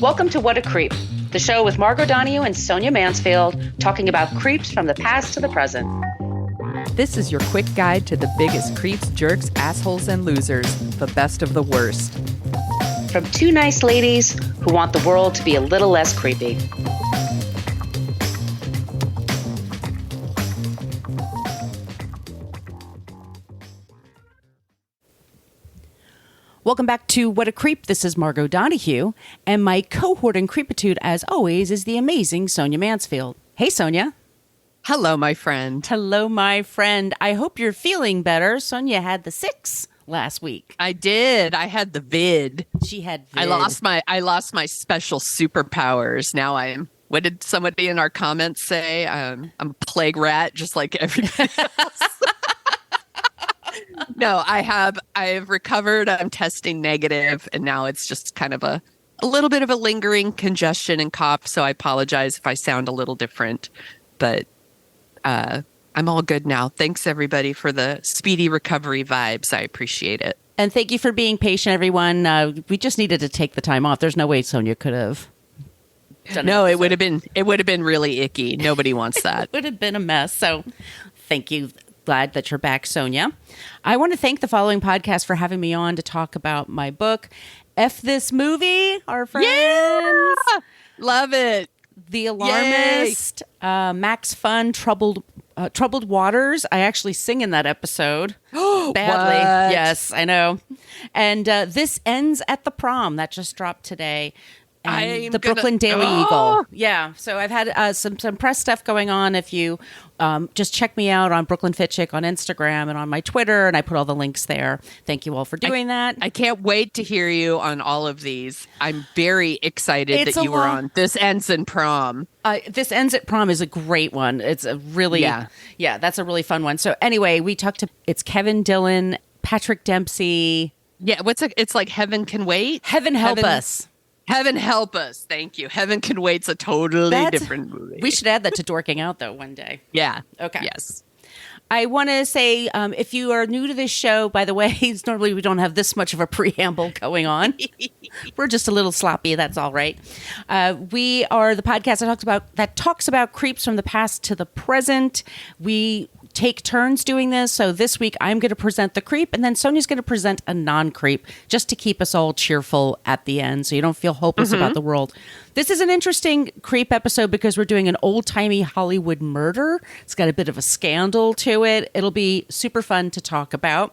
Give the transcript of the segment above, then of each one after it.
Welcome to What a Creep, the show with Margot Donohue and Sonia Mansfield, talking about creeps from the past to the present. This is your quick guide to the biggest creeps, jerks, assholes, and losers, the best of the worst. From two nice ladies who want the world to be a little less creepy. Welcome back to What a Creep. This is Margot Donohue, and my cohort in creepitude, as always, is the amazing Sonia Mansfield. Hey, Sonia. Hello, my friend. Hello, my friend. I hope you're feeling better. Sonia had the 6 last week. I did. I had the vid. She had vid. I lost my special superpowers. Now what did somebody in our comments say? I'm a plague rat, just like everybody else. No, I've recovered. I'm testing negative, and now it's just kind of a little bit of a lingering congestion and cough. So I apologize if I sound a little different, but I'm all good now. Thanks everybody for the speedy recovery vibes. I appreciate it. And thank you for being patient, everyone. We just needed to take the time off. There's no way Sonia could have done it. No, it would have been really icky. Nobody wants that. It would have been a mess. So thank you. Glad that you're back, Sonia. I want to thank the following podcast for having me on to talk about my book, F This Movie, our friends. Yeah! Love it. The Alarmist, Max Fun, Troubled Waters. I actually sing in that episode. Badly. What? Yes, I know. And This Ends at the Prom. That just dropped today. And the Brooklyn Daily Eagle. Yeah. So I've had some press stuff going on. If you just check me out on Brooklyn Fitchick on Instagram and on my Twitter, and I put all the links there. Thank you all for doing that. I can't wait to hear you on all of these. I'm very excited that you were on This Ends in Prom. This Ends at Prom is a great one. It's a really, yeah, that's a really fun one. So anyway, it's Kevin Dillon, Patrick Dempsey. Yeah. It's like Heaven Can Wait. Heaven Help Us. Heaven Help Us. Thank you. Heaven Can Wait's a totally different movie. We should add that to Dorking Out, though, one day. Yeah. Okay. Yes. I want to say, if you are new to this show, by the way, normally we don't have this much of a preamble going on. We're just a little sloppy. That's all right. We are the podcast that talks about creeps from the past to the present. We take turns doing this. So this week I'm going to present the creep, and then Sonia's going to present a non-creep, just to keep us all cheerful at the end so you don't feel hopeless about the world. This is an interesting creep episode because we're doing an old-timey Hollywood murder. It's got a bit of a scandal to it. It'll be super fun to talk about.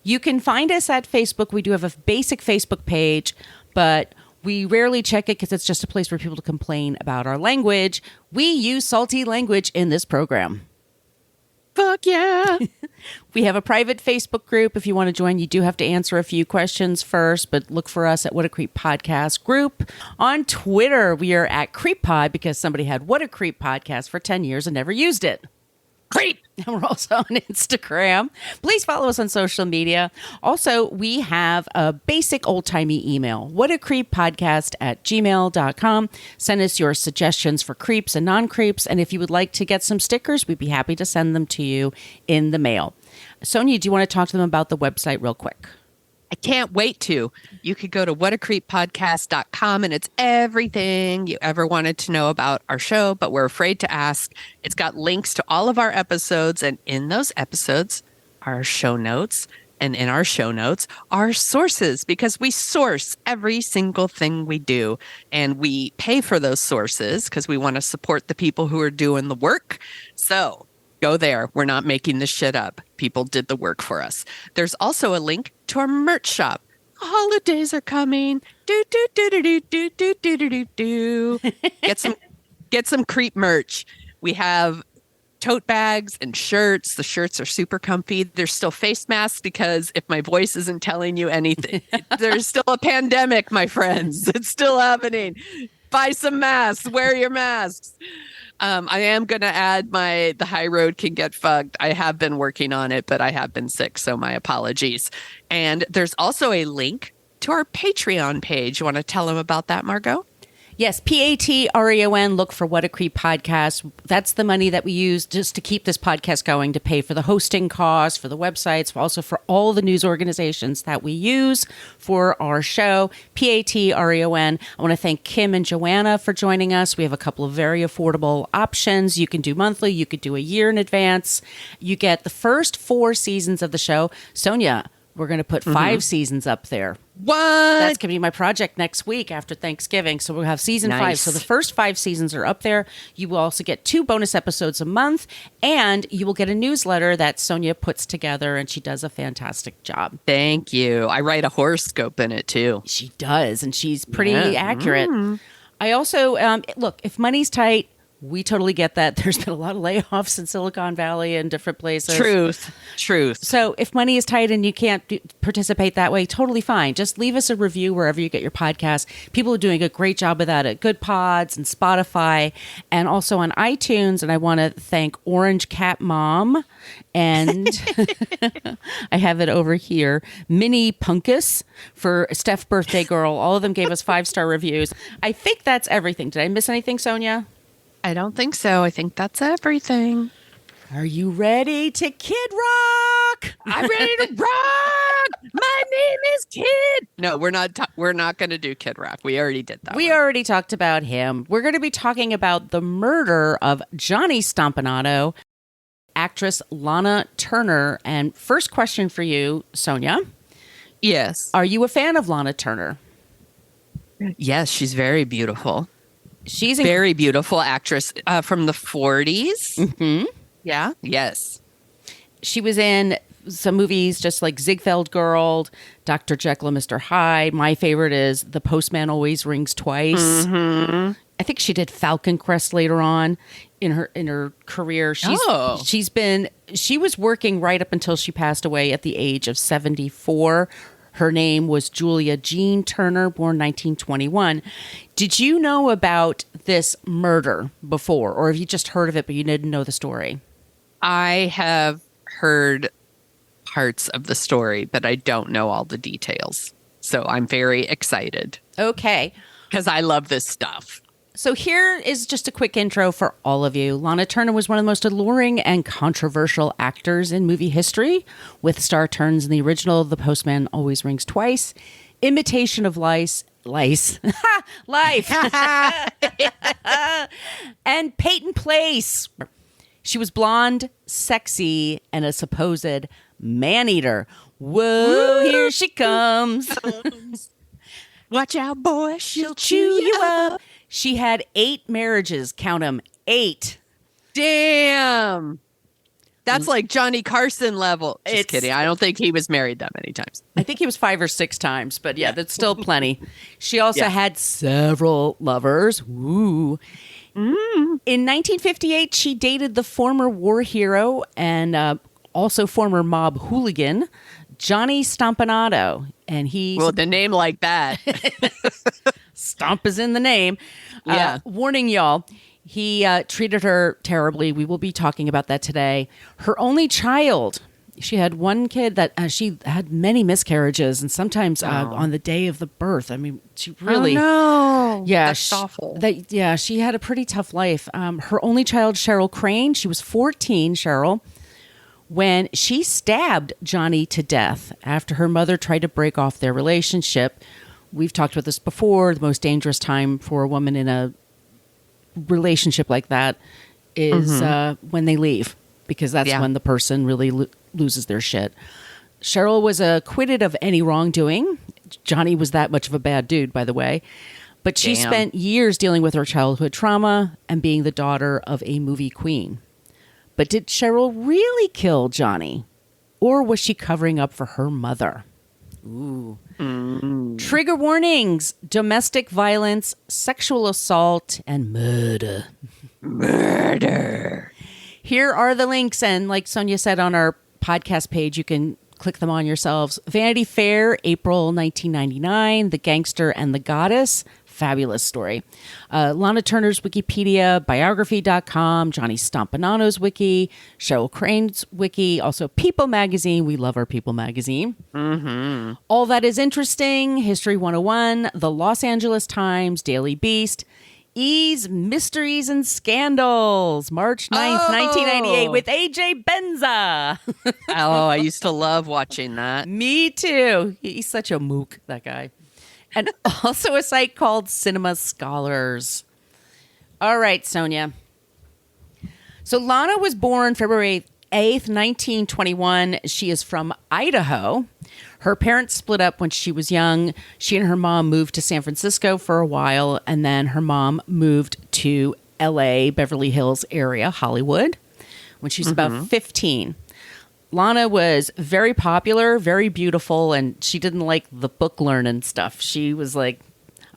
You can find us at Facebook. We do have a basic Facebook page, but we rarely check it because it's just a place for people to complain about our language. We use salty language in this program. Fuck yeah. We have a private Facebook group. If you want to join, you do have to answer a few questions first, but look for us at What a Creep Podcast group. On Twitter, we are at CreepPod because somebody had What a Creep Podcast for 10 years and never used it. Creep. And we're also on Instagram. Please follow us on social media. Also, we have a basic old-timey email, whatacreeppodcast@gmail.com. Send us your suggestions for creeps and non-creeps. And if you would like to get some stickers, we'd be happy to send them to you in the mail. Sonia, do you want to talk to them about the website real quick? I can't wait to. You could go to whatacreeppodcast.com, and it's everything you ever wanted to know about our show, but we're afraid to ask. It's got links to all of our episodes, and in those episodes are show notes, and in our show notes are sources, because we source every single thing we do, and we pay for those sources because we want to support the people who are doing the work. So go there. We're not making this shit up. People did the work for us. There's also a link to our merch shop. Holidays are coming. Do do do do do do do do do do. Get some creep merch. We have tote bags and shirts. The shirts are super comfy. There's still face masks because if my voice isn't telling you anything, there's still a pandemic, my friends. It's still happening. Buy some masks. Wear your masks. I am going to add the high road can get fucked. I have been working on it, but I have been sick, so my apologies. And there's also a link to our Patreon page. You want to tell them about that, Margot? Yes, Patreon. Look for What a Creep Podcast. That's the money that we use just to keep this podcast going, to pay for the hosting costs, for the websites, also for all the news organizations that we use for our show. Patreon. I want to thank Kim and Joanna for joining us. We have a couple of very affordable options. You can do monthly. You could do a year in advance. You get the first 4 seasons of the show. Sonia, we're going to put 5 seasons up there. What? That's going to be my project next week after Thanksgiving. So we'll have season 5. So the first 5 seasons are up there. You will also get 2 bonus episodes a month, and you will get a newsletter that Sonia puts together, and she does a fantastic job. Thank you. I write a horoscope in it too. She does, and she's pretty accurate. I also, look, if money's tight, we totally get that. There's been a lot of layoffs in Silicon Valley and different places. Truth. So if money is tight and you can't participate that way, totally fine. Just leave us a review wherever you get your podcast. People are doing a great job of that at Good Pods and Spotify and also on iTunes. And I want to thank Orange Cat Mom and I have it over here, Minnie Punkus for Steph Birthday Girl. All of them gave us 5-star reviews. I think that's everything. Did I miss anything, Sonia? I don't think so. I think that's everything. Are you ready to Kid Rock? I'm ready to rock. My name is Kid. No, we're not. We're not going to do Kid Rock. We already did that. We already talked about him. We're going to be talking about the murder of Johnny Stompanato, actress Lana Turner. And first question for you, Sonia. Yes. Are you a fan of Lana Turner? Yes, she's very beautiful. She's very beautiful actress from the 40s. Mm-hmm. Yeah. Yes. She was in some movies just like Ziegfeld Girl, Dr. Jekyll and Mr. Hyde. My favorite is The Postman Always Rings Twice. Mm-hmm. I think she did Falcon Crest later on in her career. She was working right up until she passed away at the age of 74. Her name was Julia Jean Turner, born 1921. Did you know about this murder before, or have you just heard of it, but you didn't know the story? I have heard parts of the story, but I don't know all the details. So I'm very excited. Okay. Because I love this stuff. So here is just a quick intro for all of you. Lana Turner was one of the most alluring and controversial actors in movie history, with star turns in the original The Postman Always Rings Twice, Imitation of Life, and Peyton Place. She was blonde, sexy, and a supposed maneater. Whoa, here she comes. Watch out, boy. She'll chew you up. She had 8 marriages. Count them. 8. Damn. That's like Johnny Carson level. Just kidding. I don't think he was married that many times. I think he was 5 or 6 times, but yeah, that's still plenty. She also had several lovers. Ooh. In 1958, she dated the former war hero and also former mob hooligan, Johnny Stompanato. And the name like that. Stomp is in the name. Yeah. Warning, y'all. He treated her terribly. We will be talking about that today. Her only child. She had one kid that she had many miscarriages, and sometimes on the day of the birth. I mean, she really. Oh, no. Yeah, that's awful. She had a pretty tough life. Her only child, Cheryl Crane. She was 14, Cheryl, when she stabbed Johnny to death after her mother tried to break off their relationship. We've talked about this before. The most dangerous time for a woman in a relationship like that is when they leave, because that's when the person really loses their shit. Cheryl was acquitted of any wrongdoing. Johnny was that much of a bad dude, by the way. But she spent years dealing with her childhood trauma and being the daughter of a movie queen. But did Cheryl really kill Johnny? Or was she covering up for her mother? Ooh. Trigger warnings: domestic violence, sexual assault, and murder. Murder. Here are the links. And like Sonia said on our podcast page, you can click them on yourselves. Vanity Fair, April 1999. The Gangster and the Goddess, Fabulous story. Lana Turner's Wikipedia, biography.com, Johnny Stompanado's wiki, Cheryl Crane's wiki, also People magazine. We love our People magazine. Mm-hmm. All That Is Interesting, History 101, the Los Angeles Times, Daily Beast, E's Mysteries and Scandals, March 9th, 1998, with AJ Benza. Oh, I used to love watching that. Me too. He's such a mook, that guy. And also a site called Cinema Scholars. All right, Sonia. So Lana was born February 8th, 1921. She is from Idaho. Her parents split up when she was young. She and her mom moved to San Francisco for a while, and then her mom moved to LA, Beverly Hills area, Hollywood, when she was about 15. Lana was very popular, very beautiful, and she didn't like the book learning stuff. She was like,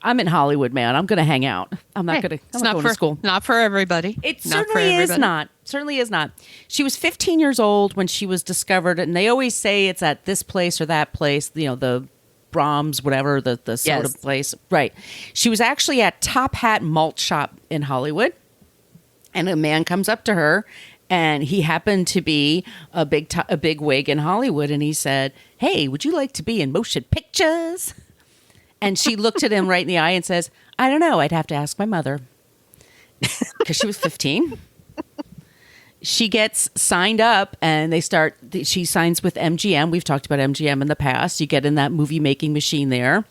I'm in Hollywood, man. I'm going to hang out. I'm not going to school. Not for everybody. It certainly is not. Certainly is not. She was 15 years old when she was discovered, and they always say it's at this place or that place, you know, the Brahms, whatever, the soda place. Right. She was actually at Top Hat Malt Shop in Hollywood, and a man comes up to her, and he happened to be a big wig in Hollywood, and he said, "Hey, would you like to be in motion pictures?" And she looked at him right in the eye and says, "I don't know. I'd have to ask my mother." Because she was 15. She gets signed up and she signs with MGM. We've talked about MGM in the past. You get in that movie making machine there,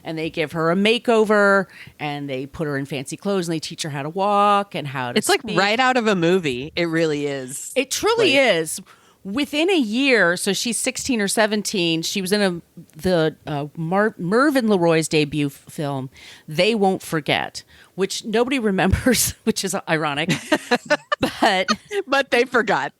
and they give her a makeover, and they put her in fancy clothes, and they teach her how to walk and how to speak. Like right out of a movie. It really is. It truly is. Within a year, so she's 16 or 17, she was in Mervyn LeRoy's debut film, They Won't Forget, which nobody remembers, which is ironic. But they forgot.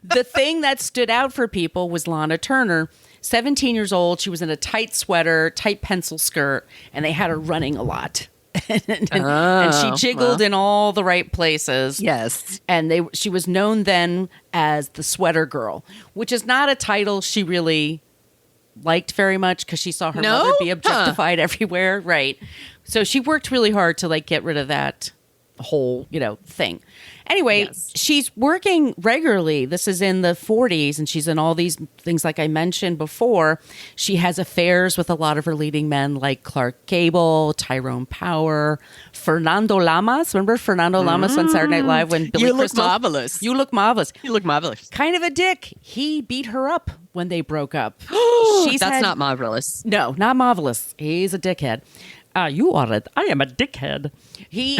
The thing that stood out for people was Lana Turner, 17 years old. She was in a tight sweater, tight pencil skirt, and they had her running a lot. and she jiggled in all the right places. Yes. And she was known then as the Sweater Girl, which is not a title she really liked very much because she saw her mother be objectified everywhere. Right. So she worked really hard to get rid of that whole, thing. Anyway, she's working regularly. This is in the 40s, and she's in all these things like I mentioned before. She has affairs with a lot of her leading men like Clark Gable, Tyrone Power, Fernando Lamas. Remember Fernando Lamas on Saturday Night Live when Billy Crystal? Marvelous. You look marvelous. You look marvelous. Kind of a dick. He beat her up when they broke up. That's not marvelous. No, not marvelous. He's a dickhead. You are it. I am a dickhead. He...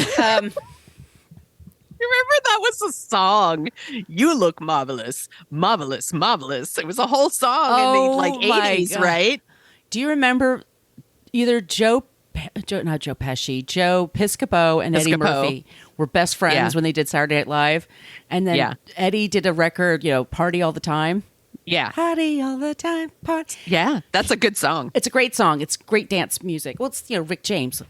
Remember that was a song. You look marvelous, marvelous, marvelous. It was a whole song in the 80s, God. right? Do you remember either Joe Piscopo and Eddie Murphy were best friends when they did Saturday Night Live, and then Eddie did a record, Party All the Time. Yeah, party all the time, party. Yeah, that's a good song. It's a great song. It's great dance music. Well, it's Rick James.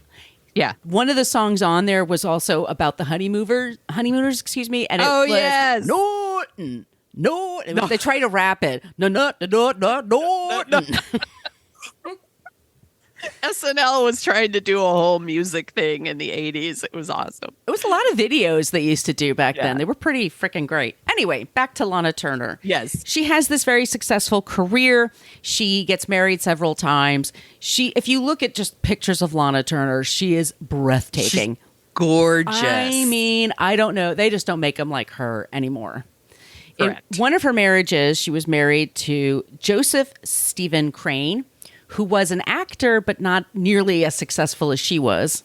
Yeah. One of the songs on there was also about the honeymooners, and it was yes. No. They try to rap it. No. SNL was trying to do a whole music thing in the 80s. It was awesome. It was a lot of videos they used to do back then. They were pretty freaking great. Anyway, back to Lana Turner. Yes. She has this very successful career. She gets married several times. If you look at just pictures of Lana Turner, she is breathtaking. She's gorgeous. I mean, I don't know. They just don't make them like her anymore. Correct. In one of her marriages, she was married to Joseph Stephen Crane, who was an actor, but not nearly as successful as she was.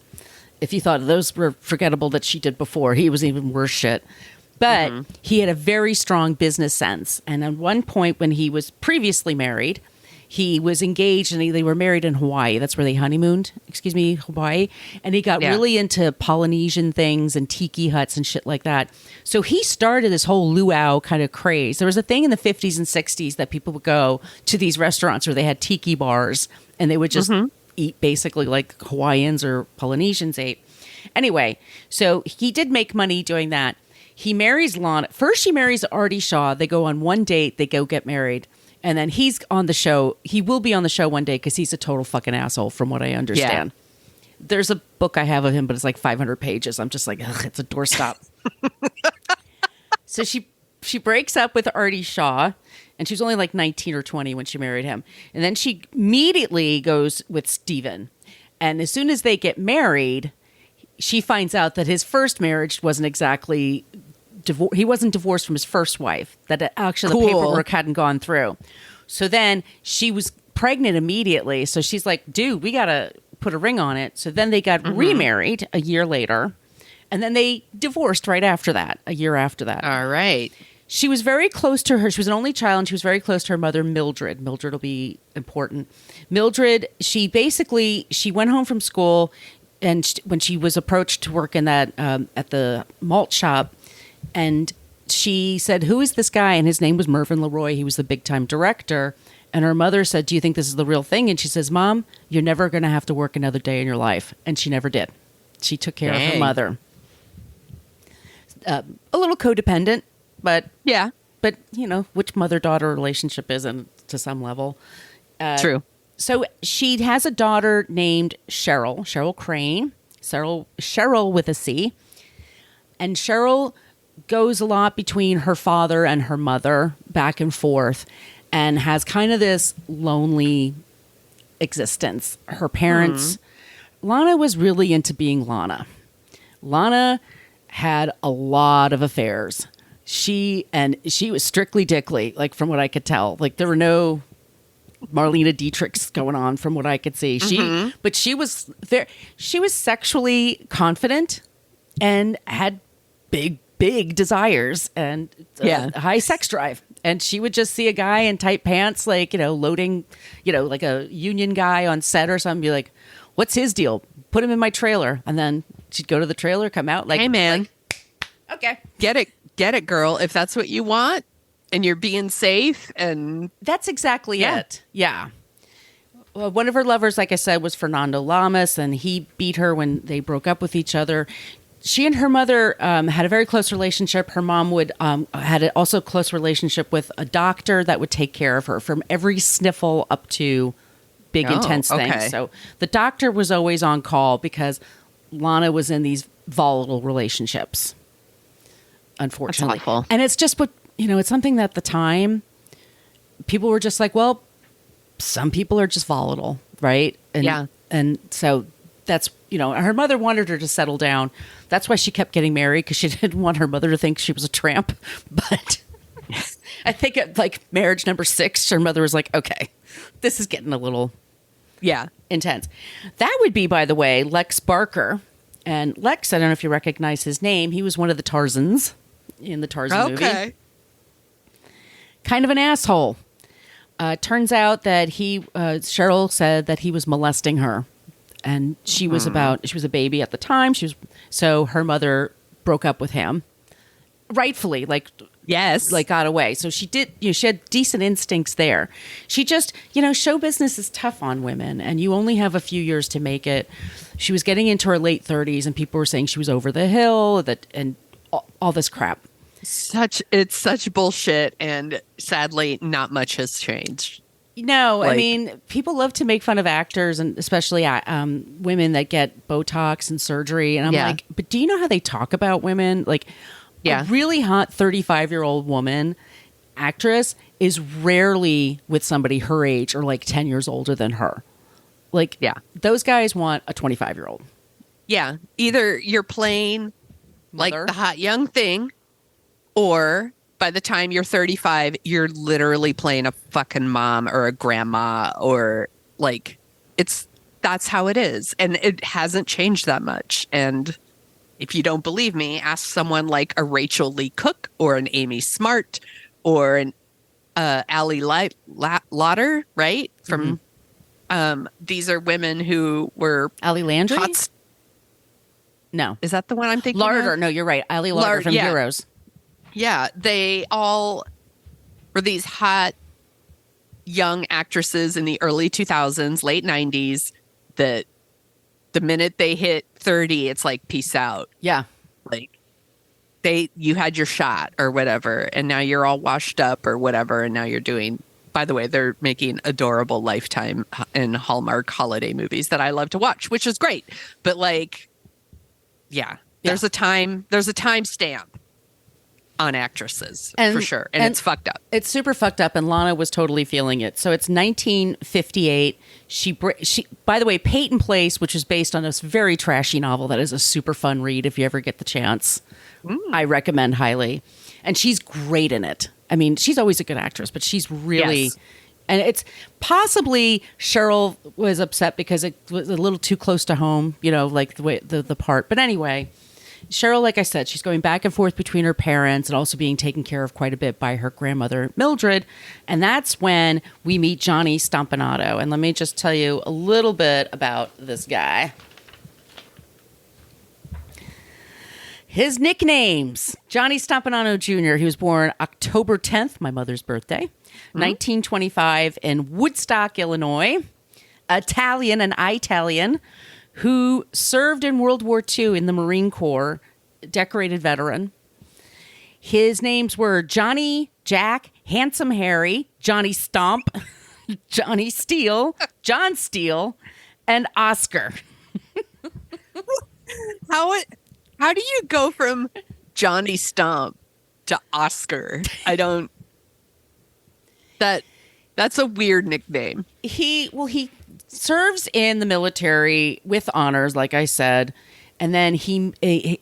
If you thought those were forgettable that she did before, he was even worse shit. But he had a very strong business sense. And at one point when he was previously married, he was engaged and they were married in Hawaii. That's where they honeymooned, Hawaii. And he got really into Polynesian things and tiki huts and shit like that. So he started this whole luau kind of craze. There was a thing in the 50s and 60s that people would go to these restaurants where they had tiki bars and they would just eat basically like Hawaiians or Polynesians ate. Anyway, so he did make money doing that. He marries Lana. First, she marries Artie Shaw. They go on one date. They go get married. And then he's on the show. He will be on the show one day because he's a total fucking asshole from what I understand. there's a book I have of him, but it's like 500 pages. I'm just like, ugh, it's a doorstop. So she breaks up with Artie Shaw, and she was only like 19 or 20 when she married him. And then she immediately goes with Stephen. And as soon as they get married, she finds out that his first marriage wasn't exactly he wasn't divorced from his first wife, that actually the paperwork hadn't gone through. So then she was pregnant immediately. So she's like, dude, we got to put a ring on it. So then they got remarried a year later. And then they divorced right after that, a year after that. All right. She was very close to her. She was an only child, and she was very close to her mother, Mildred. Mildred will be important. Mildred, she went home from school, and when she was approached to work in that at the malt shop, and she said, "Who is this guy?" And his name was Mervyn LeRoy. He was the big-time director. And her mother said, "Do you think this is the real thing?" And she says, "Mom, you're never going to have to work another day in your life." And she never did. She took care of her mother. A little codependent, but yeah. But, which mother-daughter relationship isn't to some level. True. So she has a daughter named Cheryl Crane, Cheryl with a C. And Cheryl goes a lot between her father and her mother, back and forth, and has kind of this lonely existence. Her parents, Lana was really into being Lana. Lana had a lot of affairs. She was strictly dickly, like from what I could tell. Like there were no Marlena Dietrichs going on from what I could see. But she was there. She was sexually confident and had big desires and high sex drive. And she would just see a guy in tight pants, like, loading, like a union guy on set or something, be like, "What's his deal? Put him in my trailer." And then she'd go to the trailer, come out like, "Hey man, okay, get it, girl. If that's what you want and you're being safe." And that's exactly it. Yeah. Well, one of her lovers, like I said, was Fernando Lamas, and he beat her when they broke up with each other. She and her mother had a very close relationship. Her mom had also a close relationship with a doctor that would take care of her from every sniffle up to big, intense things. So the doctor was always on call because Lana was in these volatile relationships, unfortunately. That's awful. And it's just it's something that at the time people were just like, well, some people are just volatile, right? And so that's, her mother wanted her to settle down. That's why she kept getting married, because she didn't want her mother to think she was a tramp. But I think at like marriage number 6, her mother was like, okay, this is getting a little intense. That would be, by the way, Lex Barker. And Lex, I don't know if you recognize his name. He was one of the Tarzans in the Tarzan movie. Kind of an asshole. Turns out that Cheryl said that he was molesting her. And she was a baby at the time. So her mother broke up with him. Rightfully, got away. So she did, she had decent instincts there. She just, show business is tough on women, and you only have a few years to make it. She was getting into her late 30s, and people were saying she was over the hill, and all this crap. It's such bullshit, and sadly, not much has changed. No, I mean, people love to make fun of actors, and especially women that get Botox and surgery. And I'm like, but do you know how they talk about women? Like, a really hot 35-year-old woman actress is rarely with somebody her age or like 10 years older than her. Like, those guys want a 25-year-old. Yeah. Either you're playing like the hot young thing, or by the time you're 35, you're literally playing a fucking mom or a grandma, or like that's how it is. And it hasn't changed that much. And if you don't believe me, ask someone like a Rachel Lee Cook or an Amy Smart or an Allie Lauder, right? From these are women who were Allie Landry. No, is that the one I'm thinking? Larder. Of? No, you're right. Allie Larder from Heroes. Yeah, they all were these hot young actresses in the early 2000s, late 90s, that the minute they hit 30, it's like, peace out. Yeah. Like you had your shot or whatever, and now you're all washed up or whatever, and now you're doing by the way, they're making adorable Lifetime and Hallmark holiday movies that I love to watch, which is great. But like, yeah, there's a time stamp on actresses for sure. And it's fucked up. It's super fucked up. And Lana was totally feeling it. So it's 1958. She, by the way, Peyton Place, which is based on this very trashy novel that is a super fun read if you ever get the chance. I recommend highly. And she's great in it. I mean, she's always a good actress, but she's really, and it's possibly Cheryl was upset because it was a little too close to home, you know, like the way the part. But anyway, Cheryl, like I said, she's going back and forth between her parents and also being taken care of quite a bit by her grandmother, Mildred. And that's when we meet Johnny Stompanato. And let me just tell you a little bit about this guy. His nicknames, Johnny Stompanato Jr., he was born October 10th, my mother's birthday, 1925 in Woodstock, Illinois. An Italian who served in World War II in the Marine Corps, decorated veteran. His names were Johnny, Jack, Handsome Harry, Johnny Stomp, Johnny Steele, John Steele, and Oscar. How do you go from Johnny Stomp to Oscar? That's a weird nickname. He serves in the military with honors, like I said. And then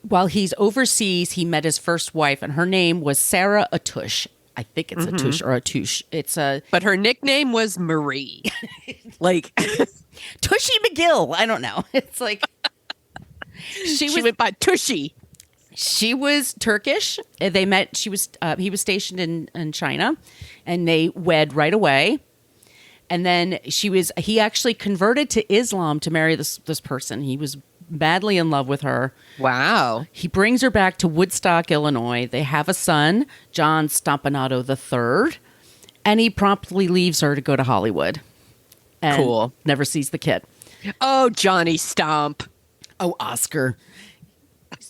while he's overseas, he met his first wife, and her name was Sarah Atush. I think it's Atush or Atush. But her nickname was Marie. Like Tushy McGill. I don't know. It's like she went by Tushy. She was Turkish. They met. He was stationed in China, and they wed right away. And then he actually converted to Islam to marry this person. He was madly in love with her. Wow. He brings her back to Woodstock, Illinois. They have a son, John Stompanato III, and he promptly leaves her to go to Hollywood. And cool. Never sees the kid. Oh, Johnny Stomp. Oh, Oscar.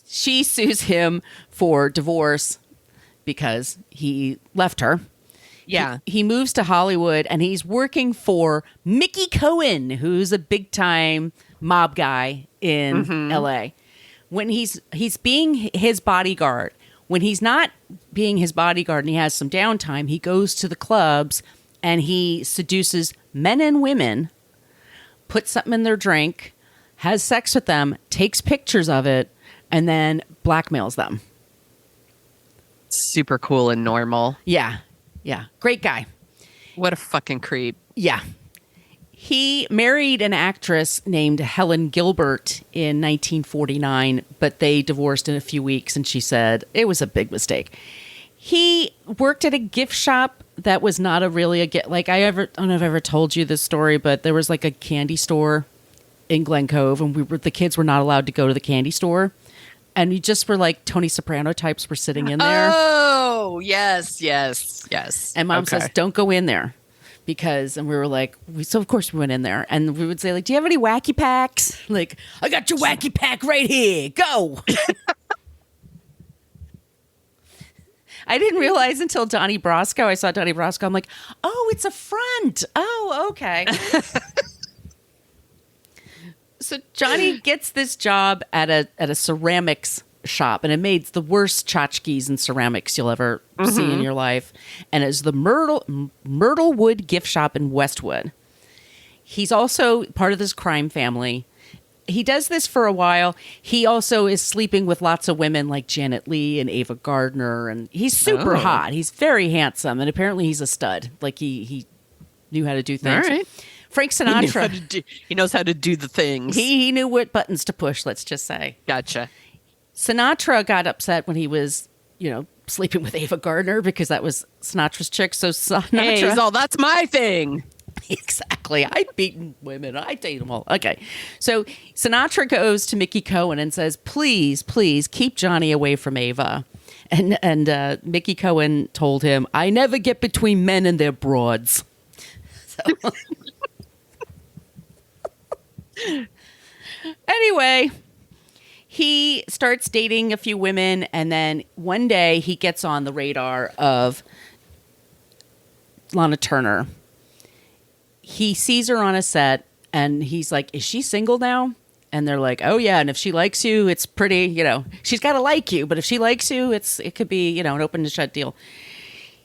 She sues him for divorce because he left her. Yeah. He moves to Hollywood, and he's working for Mickey Cohen, who's a big-time mob guy in L.A. When he's being his bodyguard. When he's not being his bodyguard and he has some downtime, he goes to the clubs and he seduces men and women, puts something in their drink, has sex with them, takes pictures of it, and then blackmails them. Super cool and normal. Yeah. Yeah. Great guy. What a fucking creep. Yeah. He married an actress named Helen Gilbert in 1949, but they divorced in a few weeks, and she said it was a big mistake. He worked at a gift shop that was not really a gift. Like I don't know if I ever told you this story, but there was like a candy store in Glen Cove, and the kids were not allowed to go to the candy store. And we just were like Tony Soprano types were sitting in there. Oh, yes. And Mom says, don't go in there. And we were like, so of course we went in there. And we would say, like, do you have any wacky packs? Like, I got your wacky pack right here. Go. I didn't realize until Donnie Brasco. I saw Donnie Brasco. I'm like, oh, it's a front. Oh, okay. So Johnny gets this job at a ceramics shop, and it made the worst tchotchkes and ceramics you'll ever see in your life. And it's the Myrtlewood gift shop in Westwood. He's also part of this crime family. He does this for a while. He also is sleeping with lots of women like Janet Leigh and Ava Gardner, and he's super hot. He's very handsome, and apparently he's a stud. Like he knew how to do things. All right. Frank Sinatra. He knows how to do the things. He knew what buttons to push, let's just say. Gotcha. Sinatra got upset when he was, sleeping with Ava Gardner because that was Sinatra's chick. So Sinatra... Hey, that's my thing. Exactly. I'd beaten women. I'd date them all. Okay. So Sinatra goes to Mickey Cohen and says, please, please keep Johnny away from Ava. And Mickey Cohen told him, I never get between men and their broads. So... Anyway, he starts dating a few women, and then one day he gets on the radar of Lana Turner. He sees her on a set and he's like, is she single now? And they're like, oh yeah. And if she likes you, it's pretty, she's got to like you. But if she likes you, it could be, an open and shut deal.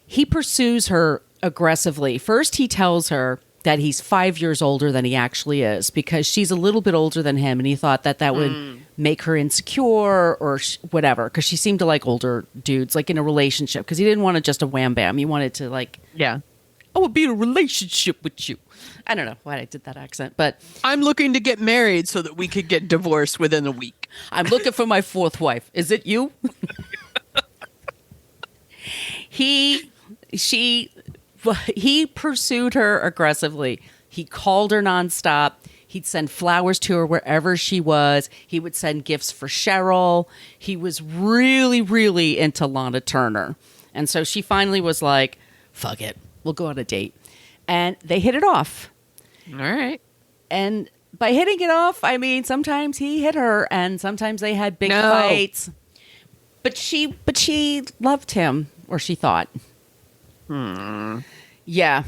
He pursues her aggressively. First, he tells her that he's 5 years older than he actually is because she's a little bit older than him. And he thought that would make her insecure or whatever. Because she seemed to like older dudes, like in a relationship. Because he didn't want just a wham bam. He wanted to I would be in a relationship with you. I don't know why I did that accent, but I'm looking to get married so that we could get divorced within a week. I'm looking for my fourth wife. Is it you? He pursued her aggressively. He called her nonstop. He'd send flowers to her wherever she was. He would send gifts for Cheryl. He was really, really into Lana Turner. And so she finally was like, fuck it. We'll go on a date. And they hit it off. All right. And by hitting it off, I mean, sometimes he hit her and sometimes they had big fights. But she loved him, or she thought. Yeah.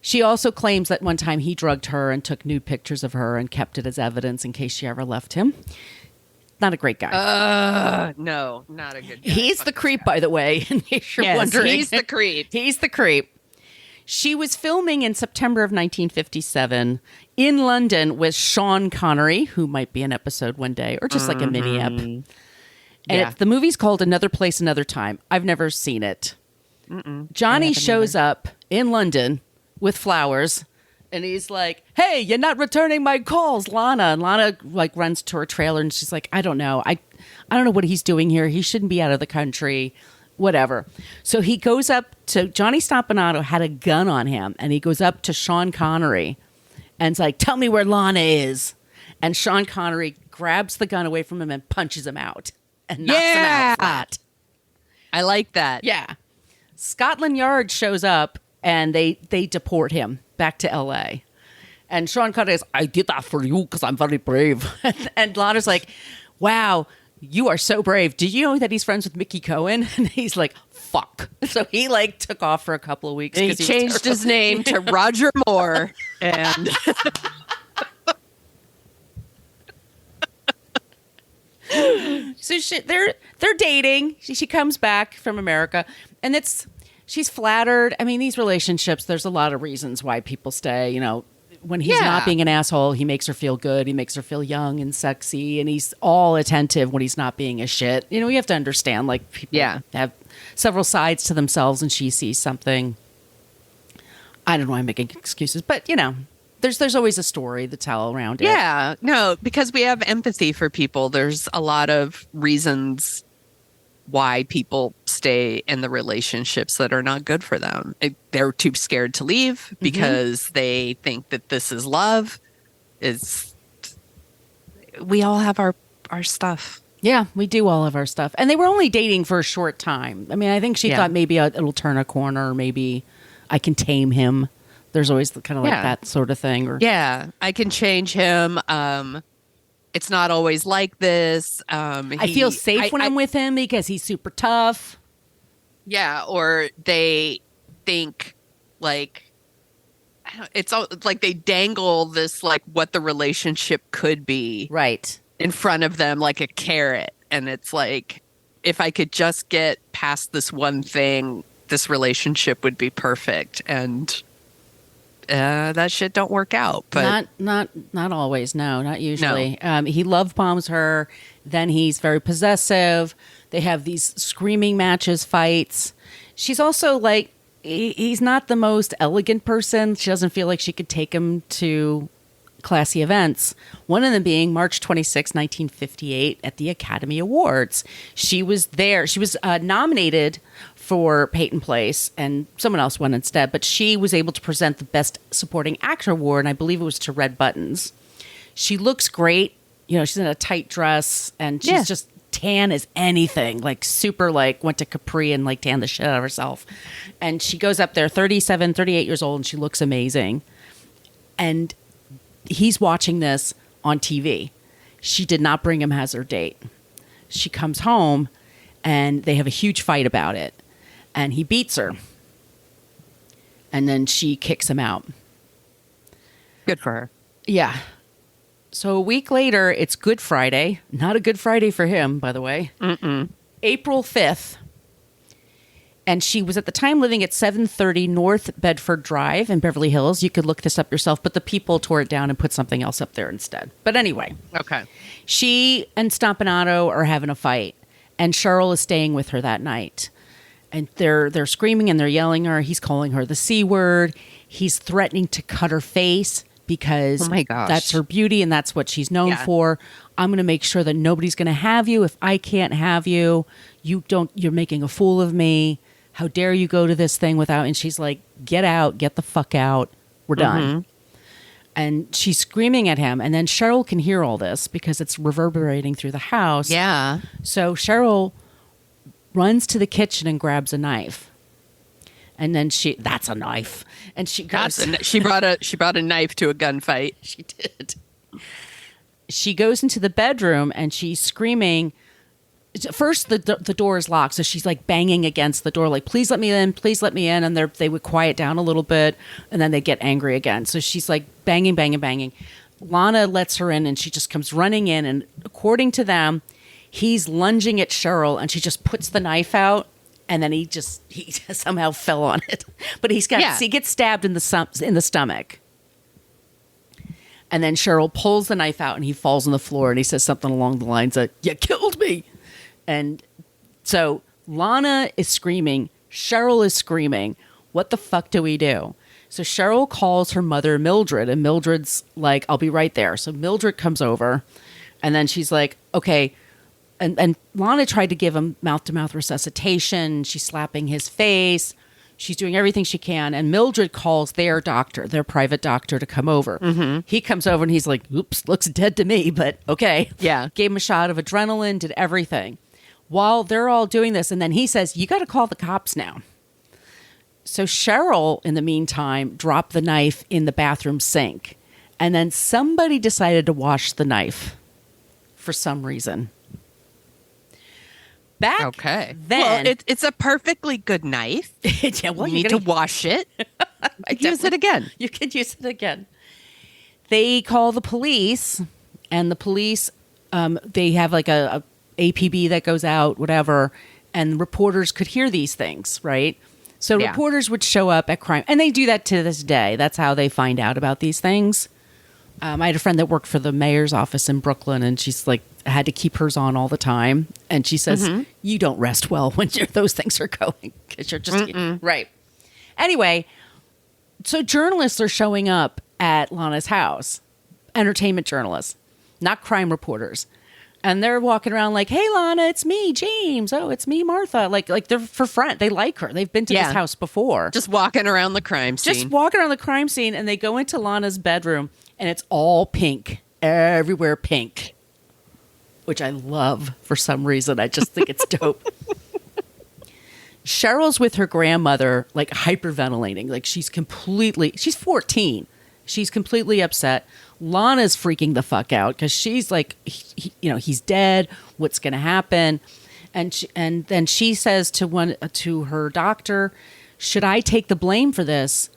She also claims that one time he drugged her and took nude pictures of her and kept it as evidence in case she ever left him. Not a great guy. No, not a good guy. He's the creep, by the way, in case you're wondering. He's the creep. He's the creep. She was filming in September of 1957 in London with Sean Connery, who might be an episode one day, or just like a mini-ep. And the movie's called Another Place, Another Time. I've never seen it. Johnny shows up in London with flowers, and he's like, hey, you're not returning my calls, Lana. And Lana runs to her trailer, and she's like, I don't know. I don't know what he's doing here. He shouldn't be out of the country. Whatever. So he goes up to Johnny Stompanato had a gun on him, and he goes up to Sean Connery and it's like, tell me where Lana is. And Sean Connery grabs the gun away from him and punches him out and knocks him out flat. I like that. Yeah. Scotland Yard shows up and they deport him back to LA. And Sean Connery is, I did that for you because I'm very brave. And Lana's like, wow, you are so brave. Did you know that he's friends with Mickey Cohen? And he's like, fuck. So he took off for a couple of weeks. He changed his name to Roger Moore. And so they're dating. She comes back from America, and she's flattered. I mean, these relationships, there's a lot of reasons why people stay. When he's not being an asshole, he makes her feel good. He makes her feel young and sexy, and he's all attentive when he's not being a shit. You have to understand, people have several sides to themselves, and she sees something. I don't know why I'm making excuses, but, there's always a story to tell around it. Yeah, no, because we have empathy for people. There's a lot of reasons why people stay in the relationships that are not good for them. They're too scared to leave because they think that this is love. We all have our stuff. Yeah, we do all have our stuff. And they were only dating for a short time. I mean, I think she thought maybe it'll turn a corner. Maybe I can tame him. There's always kind of that sort of thing. I can change him. It's not always like this. I feel safe when I'm with him because he's super tough. Yeah, or they think it's all, they dangle this what the relationship could be right in front of them like a carrot, and it's like, if I could just get past this one thing, this relationship would be perfect, and that shit don't work out. But not always. No, not usually. No. He love bombs her. Then he's very possessive. They have these screaming matches, fights. She's also he's not the most elegant person. She doesn't feel like she could take him to classy events. One of them being March 26, 1958 at the Academy Awards. She was there. She was nominated for Peyton Place, and someone else won instead, but she was able to present the Best Supporting Actor award, and I believe it was to Red Buttons. She looks great. She's in a tight dress, and she's just tan as anything, super went to Capri and tanned the shit out of herself. And she goes up there, 37, 38 years old, and she looks amazing. And he's watching this on TV. She did not bring him as her date. She comes home, and they have a huge fight about it. And he beats her. And then she kicks him out. Good for her. Yeah. So a week later, it's Good Friday. Not a Good Friday for him, by the way. April 5th. And she was at the time living at 730 North Bedford Drive in Beverly Hills. You could look this up yourself, but the people tore it down and put something else up there instead. But anyway. Okay. She and Stompanato are having a fight, and Cheryl is staying with her that night. And they're screaming and they're yelling at her. He's calling her the C word. He's threatening to cut her face because Oh my gosh. that's her beauty and that's what she's known for. I'm going to make sure that nobody's going to have you if I can't have you. You're making a fool of me. How dare you go to this thing without? And she's like, get out, get the fuck out. We're done. And she's screaming at him. And then Cheryl can hear all this because it's reverberating through the house. Yeah. So Cheryl runs to the kitchen and grabs a knife. And then that's a knife. And she goes, She brought a knife to a gunfight. she did. She goes into the bedroom and she's screaming. First, the door is locked. So she's like banging against the door, like, please let me in, please let me in. And they would quiet down a little bit and then they get angry again. So she's like banging, banging, banging. Lana lets her in and she just comes running in. And according to them, he's lunging at Cheryl and she just puts the knife out and then he somehow fell on it. But he gets stabbed in the stomach. And then Cheryl pulls the knife out and he falls on the floor and he says something along the lines of, you killed me. And so Lana is screaming. Cheryl is screaming. What the fuck do we do? So Cheryl calls her mother, Mildred, and Mildred's like, I'll be right there. So Mildred comes over and then she's like, okay. And Lana tried to give him mouth-to-mouth resuscitation. She's slapping his face. She's doing everything she can. And Mildred calls their doctor, their private doctor, to come over. He comes over and he's like, oops, looks dead to me, but okay. Yeah. Gave him a shot of adrenaline, did everything. While they're all doing this, and then he says, you got to call the cops now. So Cheryl, in the meantime, dropped the knife in the bathroom sink. And then somebody decided to wash the knife for some reason. Then, well, it's a perfectly good knife. Yeah, well, you need to wash it. Use it again. You could use it again. They call the police, and the police, they have like a APB that goes out, whatever, and reporters could hear these things, right? So reporters would show up at crime, and they do that to this day. That's how they find out about these things. I had a friend that worked for the mayor's office in Brooklyn, and she's like, had to keep hers on all the time. And she says, you don't rest well when those things are going because you're just right. Anyway, so journalists are showing up at Lana's house, entertainment journalists, not crime reporters. And they're walking around like, hey, Lana, it's me, James. Oh, it's me, Martha. Like they're for friend. They like her. They've been to this house before. Just walking around the crime scene. Just walking around the crime scene. And they go into Lana's bedroom and it's all pink. Everywhere pink. Which I love for some reason. I just think it's dope. Cheryl's with her grandmother, like hyperventilating. Like she's 14. She's completely upset. Lana's freaking the fuck out because she's like, he's dead. What's going to happen? And then she says to her doctor, should I take the blame for this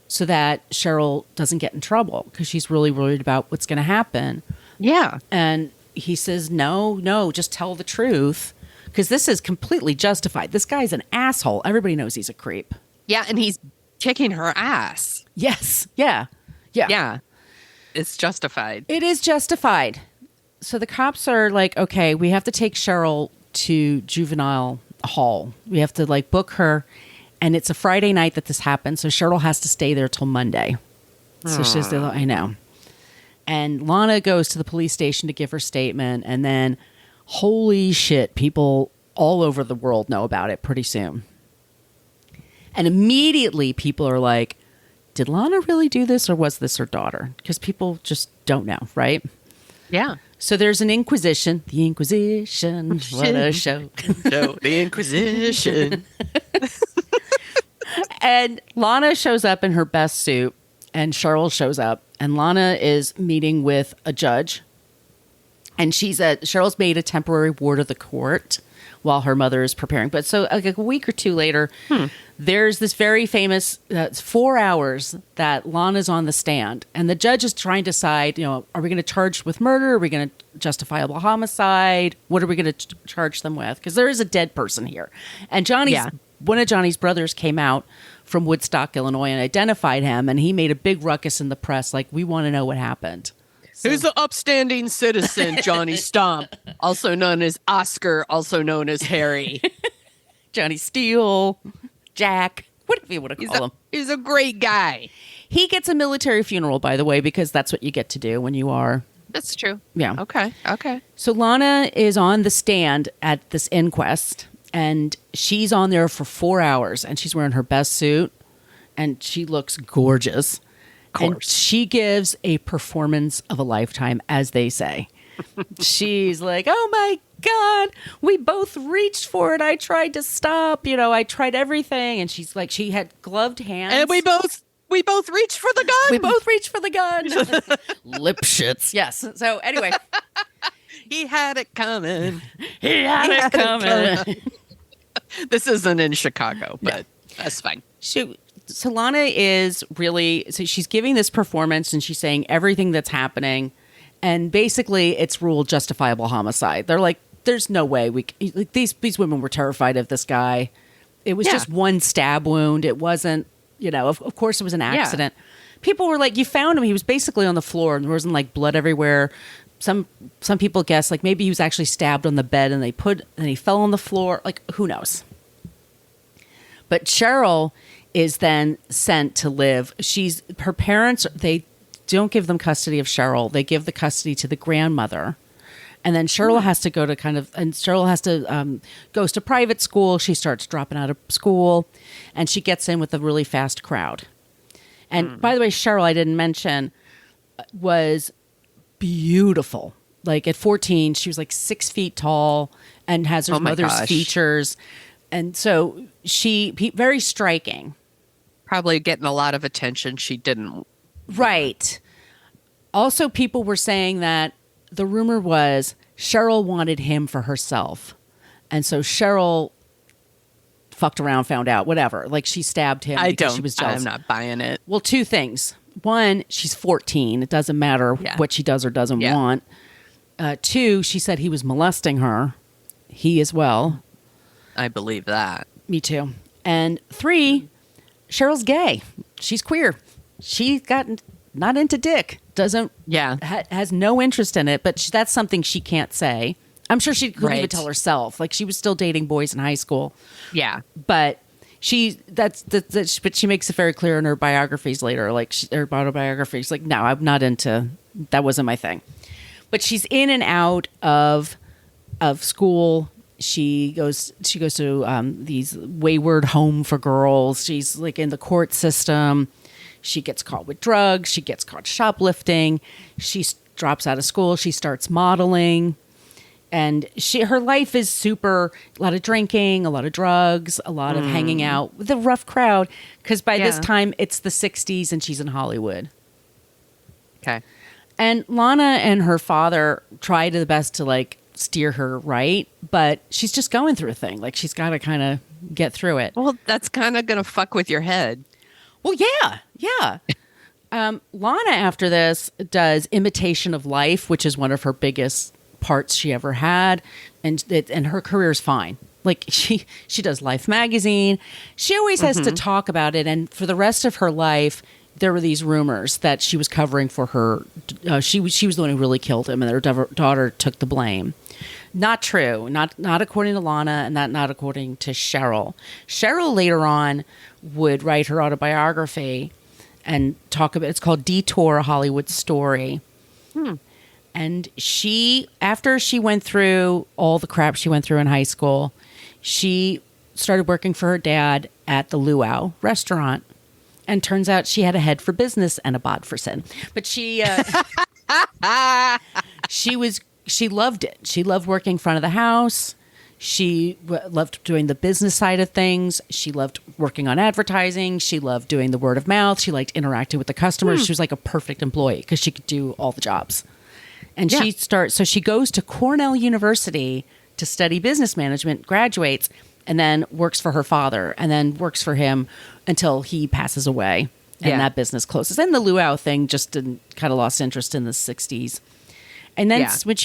so that Cheryl doesn't get in trouble? Because she's really worried about what's going to happen. Yeah. And he says, no, just tell the truth. Because this is completely justified. This guy's an asshole. Everybody knows he's a creep. Yeah, and he's kicking her ass. Yes. Yeah. It's justified. It is justified. So the cops are like, okay, we have to take Cheryl to juvenile hall. We have to like book her. And it's a Friday night that this happens. So Cheryl has to stay there till Monday. So she says, I know. And Lana goes to the police station to give her statement. And then, holy shit, people all over the world know about it pretty soon. And immediately people are like, did Lana really do this or was this her daughter? Because people just don't know, right? Yeah. So there's an Inquisition. The Inquisition. What a show. The Inquisition. And Lana shows up in her best suit and Cheryl shows up. And Lana is meeting with a judge And Cheryl's made a temporary ward of the court while her mother is preparing. But so like a week or two later, there's this very famous 4 hours that Lana's on the stand. And the judge is trying to decide, are we going to charge with murder? Are we going to justifiable homicide? What are we going to charge them with? Because there is a dead person here. And one of Johnny's brothers came out from Woodstock, Illinois, and identified him. And he made a big ruckus in the press, like, we want to know what happened. Who's the upstanding citizen, Johnny Stomp, also known as Oscar, also known as Harry. Johnny Steele, Jack, whatever you want to call him. He's a great guy. He gets a military funeral, by the way, because that's what you get to do when you are. That's true. Yeah. Okay. So Lana is on the stand at this inquest, and she's on there for 4 hours, and she's wearing her best suit, and she looks gorgeous. And she gives a performance of a lifetime, as they say. She's like, oh my God, we both reached for it. I tried to stop. I tried everything. And she's like, she had gloved hands. And we both reached for the gun. We both reached for the gun. Lip shits. Yes. So anyway. He had it coming. He had it coming. This isn't in Chicago, but that's fine. So Lana is really, she's giving this performance and she's saying everything that's happening. And basically it's ruled justifiable homicide. They're like, there's no way these women were terrified of this guy. It was just one stab wound. It wasn't, of course it was an accident. Yeah. People were like, you found him. He was basically on the floor and there wasn't like blood everywhere. Some people guess like maybe he was actually stabbed on the bed and he fell on the floor. Like, who knows? But Cheryl is then sent to live. Her parents, they don't give them custody of Cheryl. They give the custody to the grandmother. And then Cheryl has to goes to private school. She starts dropping out of school and she gets in with a really fast crowd. And by the way, Cheryl, I didn't mention, was beautiful. Like at 14, she was like 6 feet tall and has her mother's features. And so very striking. Probably getting a lot of attention she didn't. Right. Also, people were saying that the rumor was Cheryl wanted him for herself. And so Cheryl fucked around, found out, whatever. Like she stabbed him because she was jealous. I'm not buying it. Well, 2 things. One, she's 14. It doesn't matter what she does or doesn't want. 2, she said he was molesting her. He as well. I believe that. Me too. And 3, Cheryl's gay. She's queer. She got not into dick. Has no interest in it. But that's something she can't say. I'm sure she couldn't even tell herself. Like she was still dating boys in high school. Yeah. But but she makes it very clear in her biographies later. Like her autobiographies. Like no, I'm not into. That wasn't my thing. But she's in and out of school. She goes to these wayward home for girls. She's like in the court system. She gets caught with drugs. She gets caught shoplifting. She drops out of school. She starts modeling. And her life is a lot of drinking, a lot of drugs, a lot of hanging out with a rough crowd. Because by this time, it's the 60s and she's in Hollywood. Okay. And Lana and her father try to the best to like steer her right, but she's just going through a thing. Like she's got to kind of get through it. Well, that's kind of going to fuck with your head. Well, yeah. Lana after this does Imitation of Life, which is one of her biggest parts she ever had, and her career's fine. Like she does Life magazine. She always has to talk about it, and for the rest of her life, there were these rumors that she was covering for her. She was the one who really killed him, and her daughter took the blame. Not true. Not according to Lana, and not according to Cheryl. Cheryl later on would write her autobiography and talk about. It's called Detour: A Hollywood Story. And after she went through all the crap she went through in high school, she started working for her dad at the Luau restaurant. And turns out she had a head for business and a bod for sin. But she loved it. She loved working in front of the house. She loved doing the business side of things. She loved working on advertising. She loved doing the word of mouth. She liked interacting with the customers. She was like a perfect employee because she could do all the jobs. And she goes to Cornell University to study business management, graduates, and then works for her father, and then works for him until he passes away, and that business closes. And the luau thing just kind of lost interest in the 60s. And then when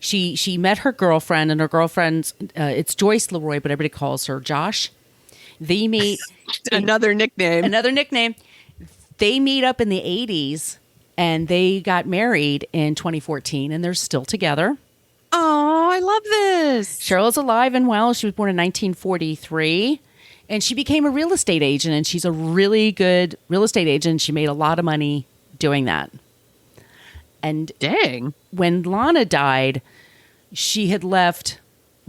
she met her girlfriend, and her girlfriend's, it's Joyce Leroy, but everybody calls her Josh. They meet. Another nickname. They meet up in the 80s, and they got married in 2014, and they're still together. Oh, I love this. Cheryl's alive and well. She was born in 1943, and she became a real estate agent, and she's a really good real estate agent. She made a lot of money doing that. And dang, when Lana died, she had left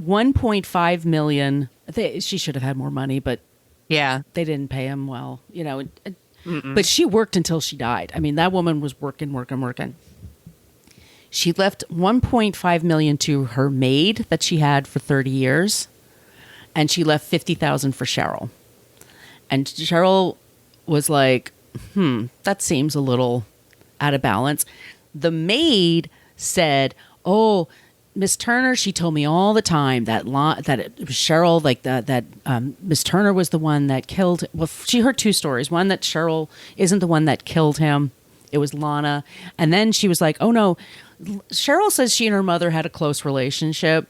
$1.5 million. She should have had more money, but they didn't pay him well, But she worked until she died. I mean, that woman was working. She left $1.5 million to her maid that she had for 30 years, and she left $50,000 for Cheryl. And Cheryl was like, that seems a little out of balance. The maid said, "Oh, Miss Turner, she told me all the time that it was Cheryl, like that Miss Turner was the one that killed." Well, she heard two stories. One, that Cheryl isn't the one that killed him. It was Lana. And then she was like, "Oh no, Cheryl says she and her mother had a close relationship,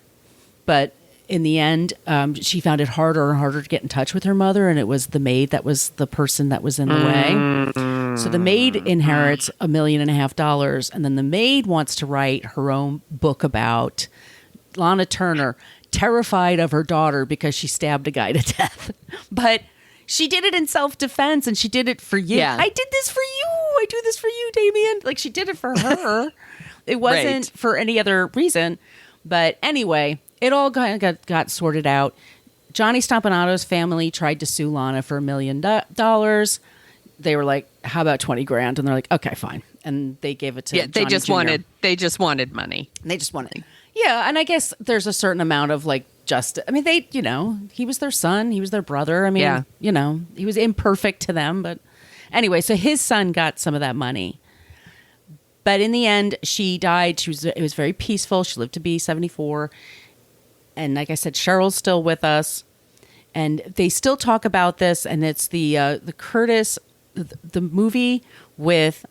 but in the end, she found it harder and harder to get in touch with her mother, and it was the maid that was the person that was in the way." So the maid inherits $1.5 million, and then the maid wants to write her own book about Lana Turner, terrified of her daughter because she stabbed a guy to death. But she did it in self-defense, and she did it for you. Yeah. I did this for you. I do this for you, Damien. Like, she did it for her. It wasn't for any other reason. But anyway, it all got sorted out. Johnny Stompanato's family tried to sue Lana for $1 million. They were like, "How about 20 grand?" And they're like, "Okay, fine." And they gave it to Johnny they just Jr. wanted money. They just wanted. Yeah, and I guess there's a certain amount of like justice. I mean, he was their son, he was their brother. I mean, he was imperfect to them, but anyway, so his son got some of that money. But in the end, she died. It was very peaceful. She lived to be 74. And like I said, Cheryl's still with us, and they still talk about this. And it's the Curtis, the movie with,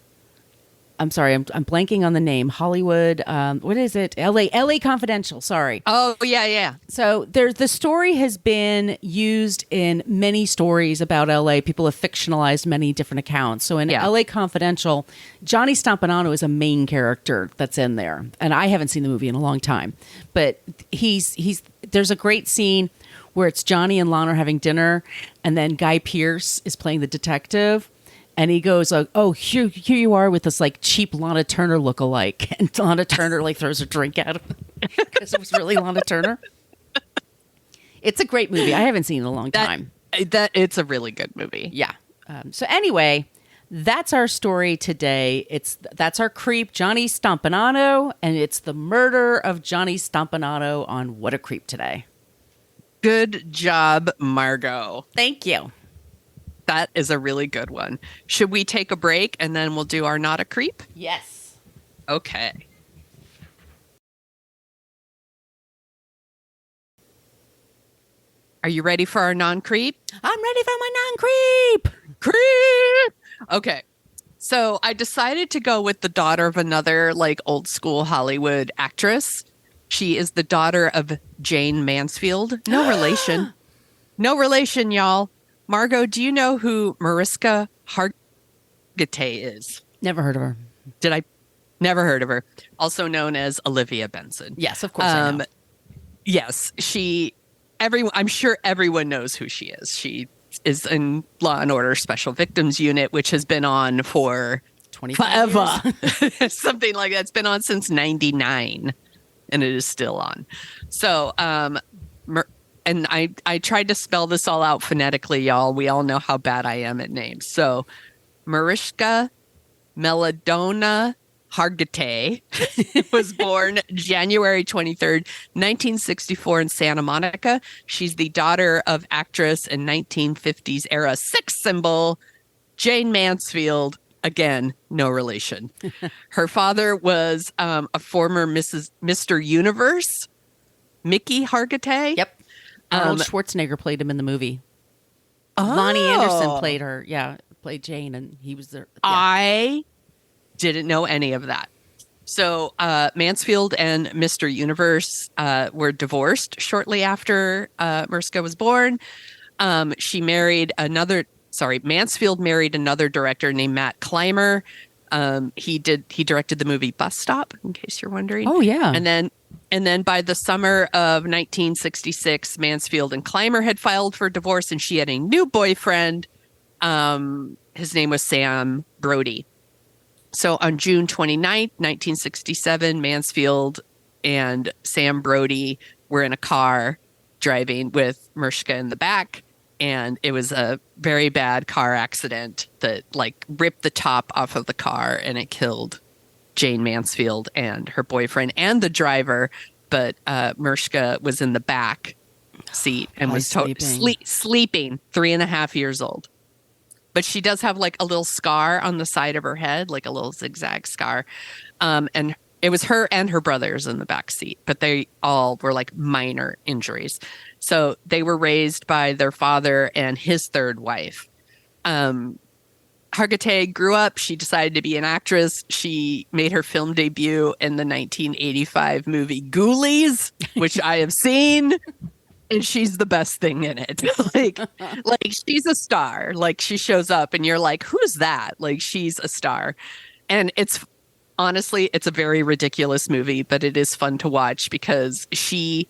I'm sorry, I'm blanking on the name. Hollywood. What is it? L.A. Confidential. Sorry. Oh yeah. So the story has been used in many stories about L.A. People have fictionalized many different accounts. So in L.A. Confidential, Johnny Stompanato is a main character that's in there, and I haven't seen the movie in a long time, but there's a great scene where it's Johnny and Lana having dinner, and then Guy Pearce is playing the detective. And he goes, "Oh, here you are with this like cheap Lana Turner lookalike," and Lana Turner like throws a drink at him because it was really Lana Turner. It's a great movie. I haven't seen it in a long time. It's a really good movie. Yeah. So anyway, that's our story today. That's our creep, Johnny Stompanato, and it's the murder of Johnny Stompanato on What a Creep Today. Good job, Margot. Thank you. That is a really good one. Should we take a break and then we'll do our Not a Creep? Yes. Okay. Are you ready for our non-creep? I'm ready for my non-creep. Creep! Okay. So I decided to go with the daughter of another like old school Hollywood actress. She is the daughter of Jane Mansfield. No relation. No relation, y'all. Margot, do you know who Mariska Hargitay is? Never heard of her. Never heard of her. Also known as Olivia Benson. Yes, of course I know. Yes, I'm sure everyone knows who she is. She is in Law and Order Special Victims Unit, which has been on for 25 years. Something like that. It's been on since 99, and it is still on. So, and I tried to spell this all out phonetically, y'all. We all know how bad I am at names. So, Mariska Melodona Hargitay was born January 23rd, 1964 in Santa Monica. She's the daughter of actress and 1950s era sex symbol Jane Mansfield. Again, no relation. Her father was a former Mr. Universe, Mickey Hargitay. Yep. Arnold Schwarzenegger played him in the movie. Oh. Lonnie Anderson played her. Yeah, played Jane, and he was there. Yeah. I didn't know any of that. So Mansfield and Mr. Universe were divorced shortly after Mariska was born. Mansfield married another director named Matt Clymer. He directed the movie Bus Stop, in case you're wondering. Oh, yeah. And then by the summer of 1966, Mansfield and Clymer had filed for divorce, and she had a new boyfriend. His name was Sam Brody. So on June 29th, 1967, Mansfield and Sam Brody were in a car driving with Mariska in the back. And it was a very bad car accident that like ripped the top off of the car, and it killed Jane Mansfield and her boyfriend and the driver. But Mariska was in the back seat and was sleeping, 3.5 years old. But she does have like a little scar on the side of her head, like a little zigzag scar. And it was her and her brothers in the back seat, but they all were like minor injuries. So they were raised by their father and his third wife. Hargitay grew up. She decided to be an actress. She made her film debut in the 1985 movie Ghoulies, which I have seen. And she's the best thing in it. like she's a star. Like she shows up and you're like, who's that? Like she's a star. And honestly, it's a very ridiculous movie, but it is fun to watch because she,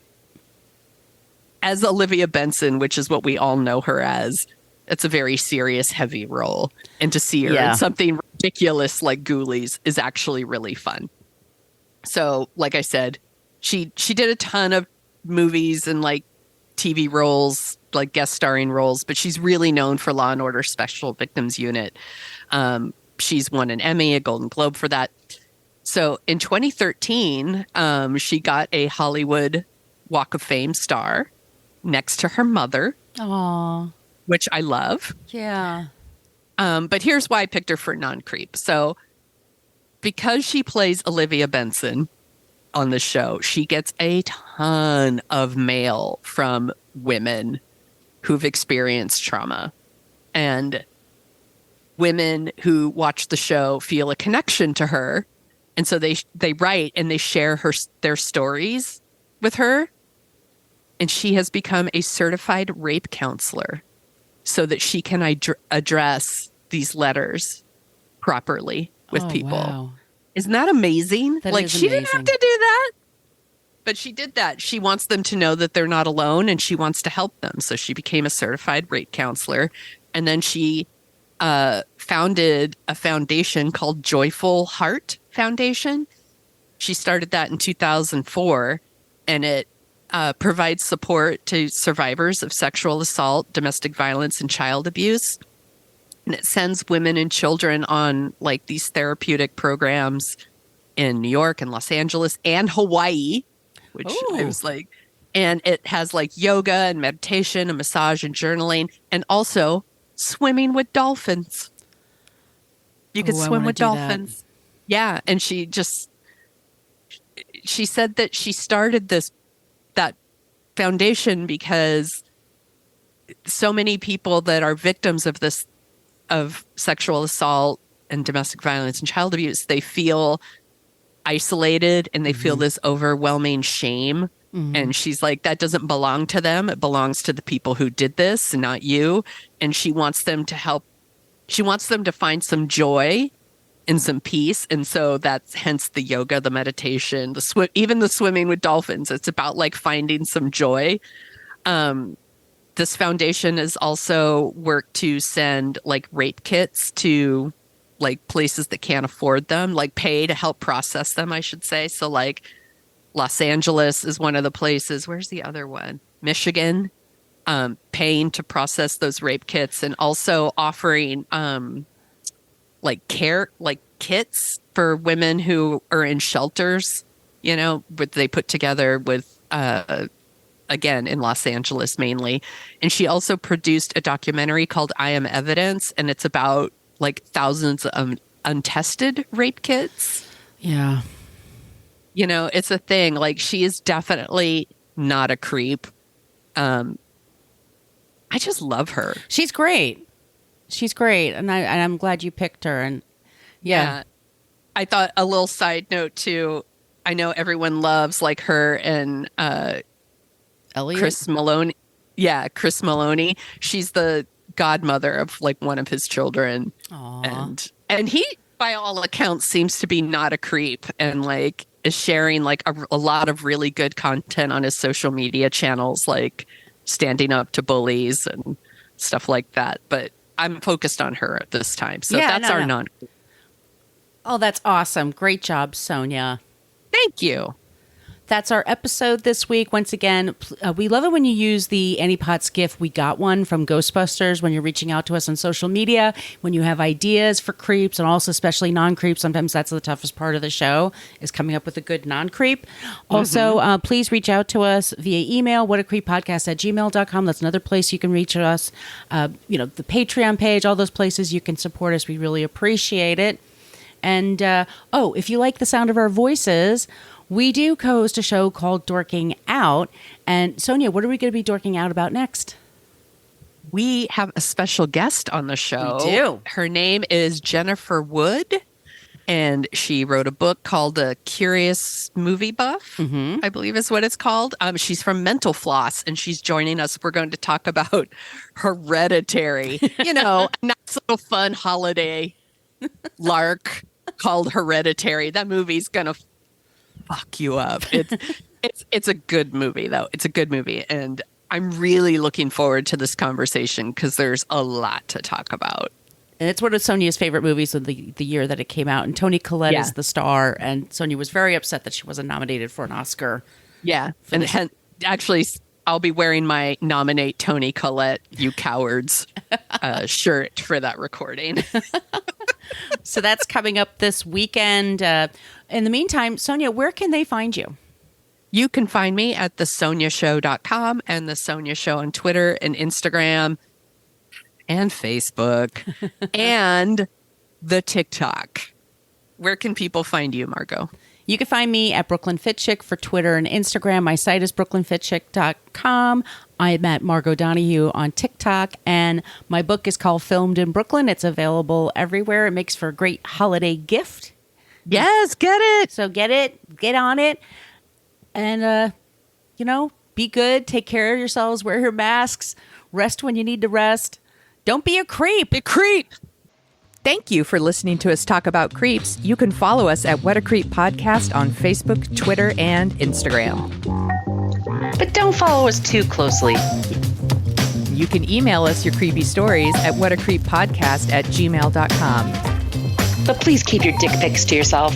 as Olivia Benson, which is what we all know her as, it's a very serious, heavy role. And to see her in something ridiculous like Ghoulies is actually really fun. So, like I said, she did a ton of movies and like TV roles, like guest starring roles, but she's really known for Law and Order Special Victims Unit. She's won an Emmy, a Golden Globe for that. So in 2013, she got a Hollywood Walk of Fame star next to her mother. Aww. Which I love. Yeah. But here's why I picked her for non-creep. So because she plays Olivia Benson on the show, she gets a ton of mail from women who've experienced trauma. And women who watch the show feel a connection to her. And so they write and they share their stories with her. And she has become a certified rape counselor so that she can address these letters properly with people. Wow. Isn't that amazing? That like is she amazing. didn't have to do that, but she did that. She wants them to know that they're not alone and she wants to help them. So she became a certified rape counselor. And then she founded a foundation called Joyful Heart Foundation. She started that in 2004, and it provides support to survivors of sexual assault, domestic violence, and child abuse. And it sends women and children on like these therapeutic programs in New York and Los Angeles and Hawaii, which I was like, and it has like yoga and meditation and massage and journaling, and also swimming with dolphins. You could swim with dolphins. That. Yeah. And she said that she started that foundation because so many people that are victims of sexual assault and domestic violence and child abuse, they feel isolated and they feel this overwhelming shame. And she's like, that doesn't belong to them. It belongs to the people who did this and not you. And she wants them to help. She wants them to find some joy and some peace. And so that's hence the yoga, the meditation, even the swimming with dolphins. It's about like finding some joy. This foundation has also worked to send like rape kits to like places that can't afford them, like pay to help process them, I should say. So like Los Angeles is one of the places. Where's the other one? Michigan, paying to process those rape kits, and also offering like kits for women who are in shelters, you know, but they put together with again in Los Angeles mainly. And she also produced a documentary called I Am Evidence, and it's about like thousands of untested rape kits. Yeah. You know, it's a thing. Like, she is definitely not a creep. I just love her. She's great. She's great. And I'm glad you picked her. And yeah. I thought a little side note too. I know everyone loves like her and Elliot? Chris Maloney. Yeah, Chris Maloney. She's the godmother of like one of his children. Aww. And he, by all accounts, seems to be not a creep and like is sharing like a lot of really good content on his social media channels, like standing up to bullies and stuff like that. But I'm focused on her at this time. So that's our non. Oh, that's awesome. Great job, Sonia. Thank you. That's our episode this week. Once again, we love it when you use the Annie Potts GIF. We got one from Ghostbusters when you're reaching out to us on social media, when you have ideas for creeps and also especially non-creeps. Sometimes that's the toughest part of the show is coming up with a good non-creep. Also, please reach out to us via email, whatacreeppodcast@gmail.com. That's another place you can reach us. The Patreon page, all those places you can support us. We really appreciate it. And, if you like the sound of our voices, we do co-host a show called Dorking Out. And Sonia, what are we going to be dorking out about next? We have a special guest on the show. We do. Her name is Jennifer Wood, and she wrote a book called A Curious Movie Buff, I believe is what it's called. She's from Mental Floss, and she's joining us. We're going to talk about Hereditary, a nice little fun holiday lark called Hereditary. That movie's going to fuck you up. It's a good movie, though. It's a good movie. And I'm really looking forward to this conversation because there's a lot to talk about. And it's one of Sonia's favorite movies of the year that it came out. And Toni Collette is the star. And Sonia was very upset that she wasn't nominated for an Oscar. Yeah. And actually, I'll be wearing my Nominate Toni Collette, You Cowards shirt for that recording. So that's coming up this weekend. In the meantime, Sonia, where can they find you? You can find me at thesoniashow.com and The Sonia Show on Twitter and Instagram and Facebook and the TikTok. Where can people find you, Margot? You can find me at Brooklyn Fit Chick for Twitter and Instagram. My site is brooklynfitchick.com. I'm at Margot Donahue on TikTok, and my book is called Filmed in Brooklyn. It's available everywhere. It makes for a great holiday gift. Yes, get it. So get it, get on it, and, be good. Take care of yourselves. Wear your masks. Rest when you need to rest. Don't be a creep. Be a creep. Thank you for listening to us talk about creeps. You can follow us at What a Creep Podcast on Facebook, Twitter, and Instagram. But don't follow us too closely. You can email us your creepy stories at whatacreeppodcast@gmail.com. But please keep your dick pics to yourself.